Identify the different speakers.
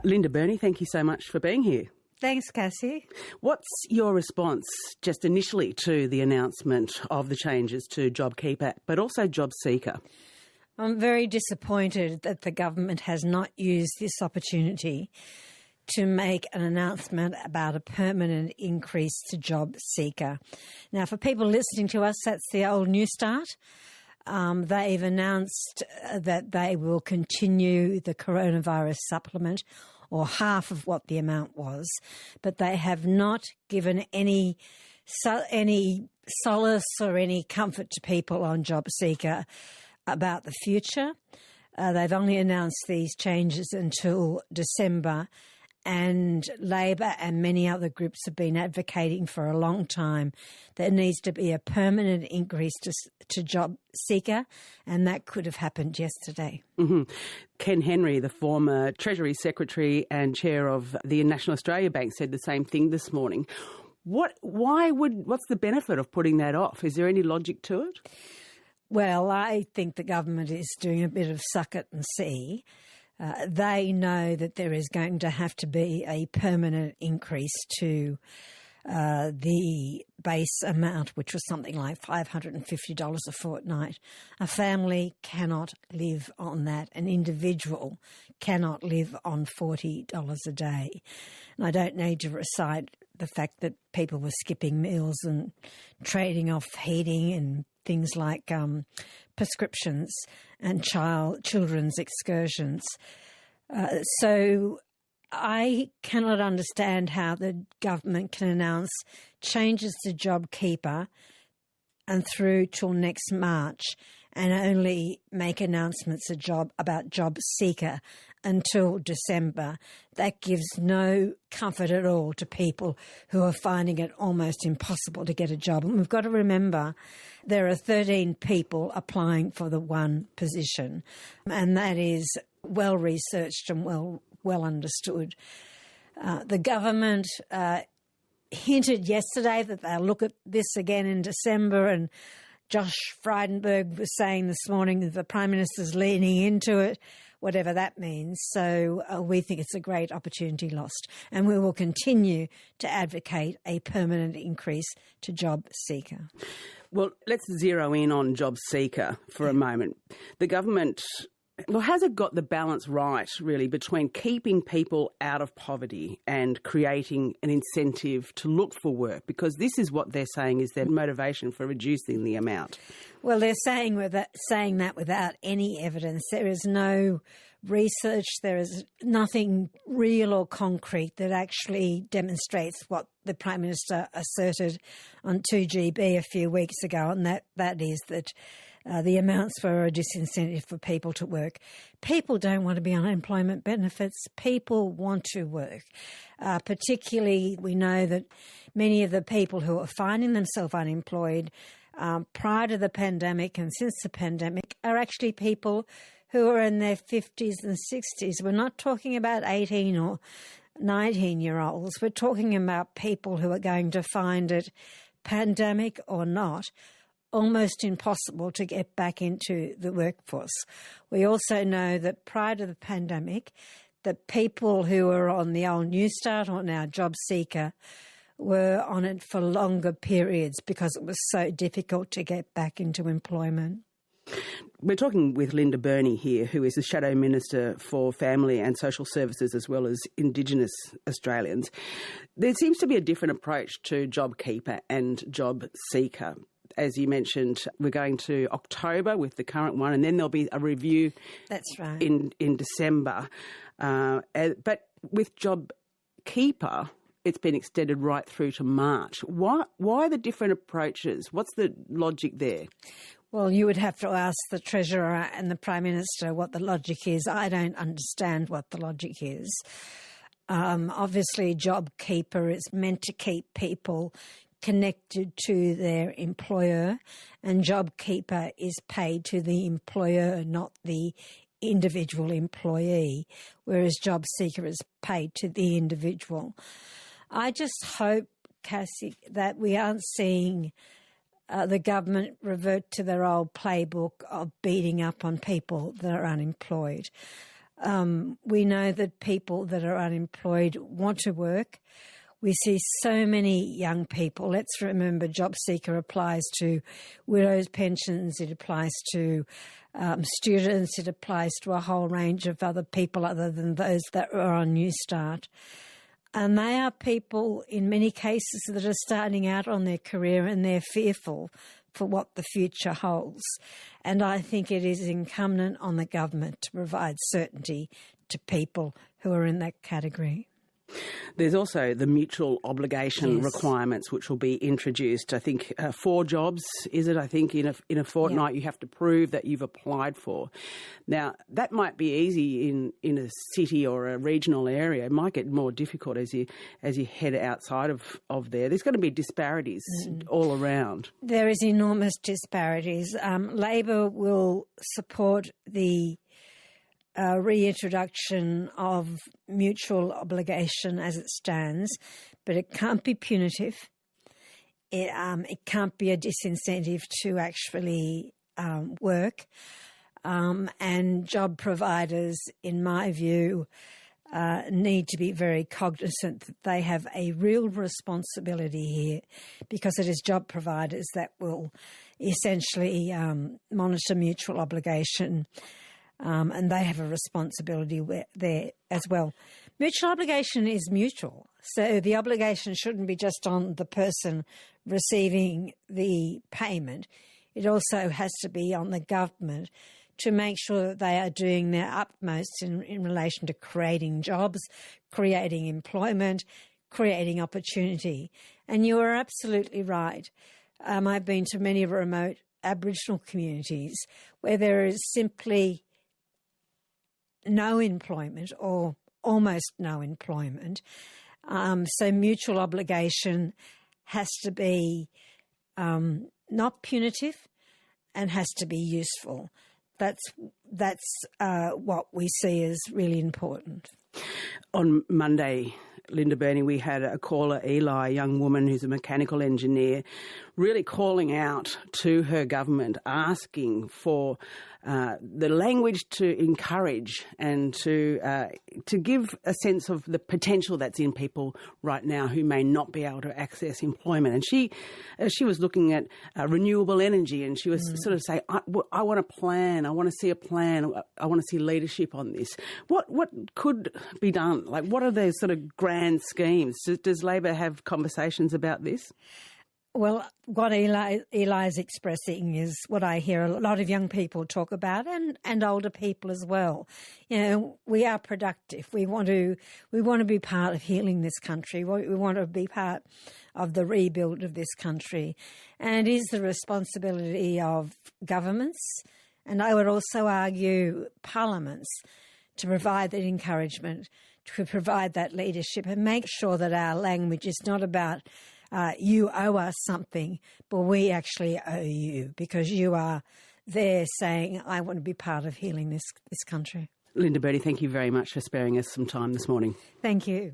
Speaker 1: Linda Burney, thank you so much for being here.
Speaker 2: Thanks, Cassie.
Speaker 1: What's your response just initially to the announcement of the changes to JobKeeper, but also JobSeeker?
Speaker 2: I'm very disappointed that the government has not used this opportunity to make an announcement about a permanent increase to JobSeeker. Now, for people listening to us, that's the old New Start. They've announced that they will continue the coronavirus supplement, or half of what the amount was, but they have not given any solace or any comfort to people on JobSeeker about the future. They've only announced these changes until December, and Labor and many other groups have been advocating for a long time there needs to be a permanent increase to JobSeeker, and that could have happened yesterday.
Speaker 1: Mm-hmm. Ken Henry, the former Treasury Secretary and Chair of the National Australia Bank, said the same thing this morning. What's the benefit of putting that off? Is there any logic to it?
Speaker 2: Well, I think the government is doing a bit of suck it and see. They know that there is going to have to be a permanent increase to the base amount, which was something like $550 a fortnight. A family cannot live on that. An individual cannot live on $40 a day. And I don't need to recite the fact that people were skipping meals and trading off heating and things like prescriptions and children's excursions. So I cannot understand how the government can announce changes to JobKeeper and through till next March and only make announcements about JobSeeker until December. That gives no comfort at all to people who are finding it almost impossible to get a job. And we've got to remember there are 13 people applying for the one position, and that is well researched and well understood. The government hinted yesterday that they'll look at this again in December, and Josh Frydenberg was saying this morning that the Prime Minister's leaning into it, whatever that means. So we think it's a great opportunity lost, and we will continue to advocate a permanent increase to JobSeeker.
Speaker 1: Well, let's zero in on JobSeeker for a moment. The government, has it got the balance right, really, between keeping people out of poverty and creating an incentive to look for work? Because this is what they're saying is their motivation for reducing the amount.
Speaker 2: Well, they're saying that without any evidence. There is no research, there is nothing real or concrete that actually demonstrates what the Prime Minister asserted on 2GB a few weeks ago, and that is that the amounts were a disincentive for people to work. People don't want to be on unemployment benefits. People want to work. Particularly, we know that many of the people who are finding themselves unemployed prior to the pandemic and since the pandemic are actually people who are in their 50s and 60s. We're not talking about 18 or 19-year-olds. We're talking about people who are going to find it, pandemic or not, almost impossible to get back into the workforce. We also know that prior to the pandemic, the people who were on the old New Start or now JobSeeker were on it for longer periods because it was so difficult to get back into employment.
Speaker 1: We're talking with Linda Burney here, who is the Shadow Minister for Family and Social Services as well as Indigenous Australians. There seems to be a different approach to JobKeeper and JobSeeker. As you mentioned, we're going to October with the current one, and then there'll be a review.
Speaker 2: That's right.
Speaker 1: in December. But with JobKeeper, it's been extended right through to March. Why the different approaches? What's the logic there?
Speaker 2: Well, you would have to ask the Treasurer and the Prime Minister what the logic is. I don't understand what the logic is. Obviously, JobKeeper is meant to keep people connected to their employer, and JobKeeper is paid to the employer, not the individual employee, whereas JobSeeker is paid to the individual. I just hope, Cassie, that we aren't seeing the government revert to their old playbook of beating up on people that are unemployed. We know that people that are unemployed want to work. We see so many young people. Let's remember job seeker applies to widows' pensions, it applies to students, it applies to a whole range of other people other than those that are on New Start. And they are people, in many cases, that are starting out on their career and they're fearful for what the future holds. And I think it is incumbent on the government to provide certainty to people who are in that category.
Speaker 1: There's also the mutual obligation requirements, which will be introduced. I think 4 jobs, is it? I think in a fortnight you have to prove that you've applied for. Now, that might be easy in a city or a regional area. It might get more difficult as you head outside of there. There's going to be disparities all around.
Speaker 2: There is enormous disparities. Labor will support the reintroduction of mutual obligation as it stands, but it can't be punitive. It can't be a disincentive to actually work. And job providers, in my view, need to be very cognizant that they have a real responsibility here, because it is job providers that will essentially monitor mutual obligation. And they have a responsibility there as well. Mutual obligation is mutual. So the obligation shouldn't be just on the person receiving the payment. It also has to be on the government to make sure that they are doing their utmost in relation to creating jobs, creating employment, creating opportunity. And you are absolutely right. I've been to many remote Aboriginal communities where there is simply no employment or almost no employment. So mutual obligation has to be not punitive and has to be useful. That's what we see as really important.
Speaker 1: On Monday, Linda Burney, we had a caller, Eli, a young woman who's a mechanical engineer, really calling out to her government, asking for the language to encourage and to give a sense of the potential that's in people right now who may not be able to access employment. And she was looking at renewable energy, and she was sort of saying, I want a plan, I want to see a plan, I want to see leadership on this. What could be done? Like, what are those sort of grand schemes? Does Labor have conversations about this?
Speaker 2: Well, what Eli is expressing is what I hear a lot of young people talk about, and older people as well. You know, we are productive. We want to be part of healing this country. We want to be part of the rebuild of this country, and it is the responsibility of governments, and I would also argue parliaments, to provide that encouragement, to provide that leadership, and make sure that our language is not about you owe us something, but we actually owe you, because you are there saying, I want to be part of healing this country.
Speaker 1: Linda Burney, thank you very much for sparing us some time this morning.
Speaker 2: Thank you.